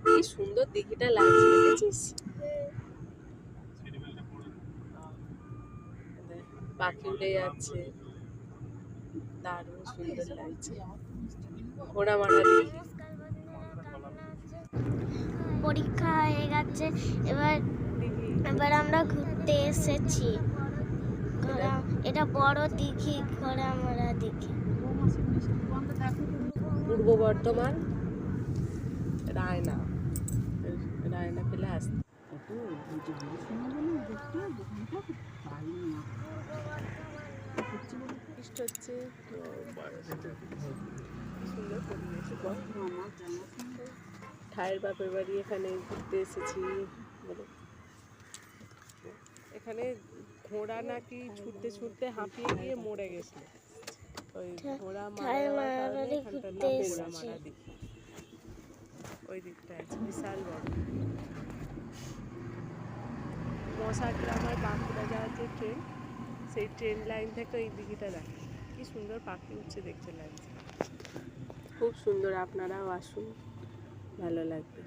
কি সুন্দর দিঘিটা লাগছে, দেখেছিস? পাখি উড়ে যাচ্ছে, দারুণ সুন্দর লাগছে। ঘোড়া মারা দিঘি। পরীক্ষা হয়ে গেছে, এবার এবার আমরা ঘুরতে এসেছি। এটা বড় দিঘি, ঘোড়া মারা দিঘি, পূর্ব বর্ধমান রায়না পেলে আসতে। হচ্ছে সুন্দর পরিবেশ। ঠায়ের বাপের বাড়ি, এখানে ঘুরতে এসেছি। এখানে ঘোড়া নাকি ছুটতে ছুটতে হাঁপিয়ে গিয়ে মরে গেছিল। ওই ঘোড়া মারা কারণে এখানটার নাম ঘোড়া মারা দিঘি। ওই দিকটা আছে বিশাল বড়। মশাগ্রাম আর বাঁকুড়া যাওয়ার যে ট্রেন, সেই ট্রেন লাইন থেকে এই দিঘিটা দেখা। কি সুন্দর পাখি উঠছে, দেখতে লাগছে খুব সুন্দর। আপনারাও আসুন, ভালো লাগবে।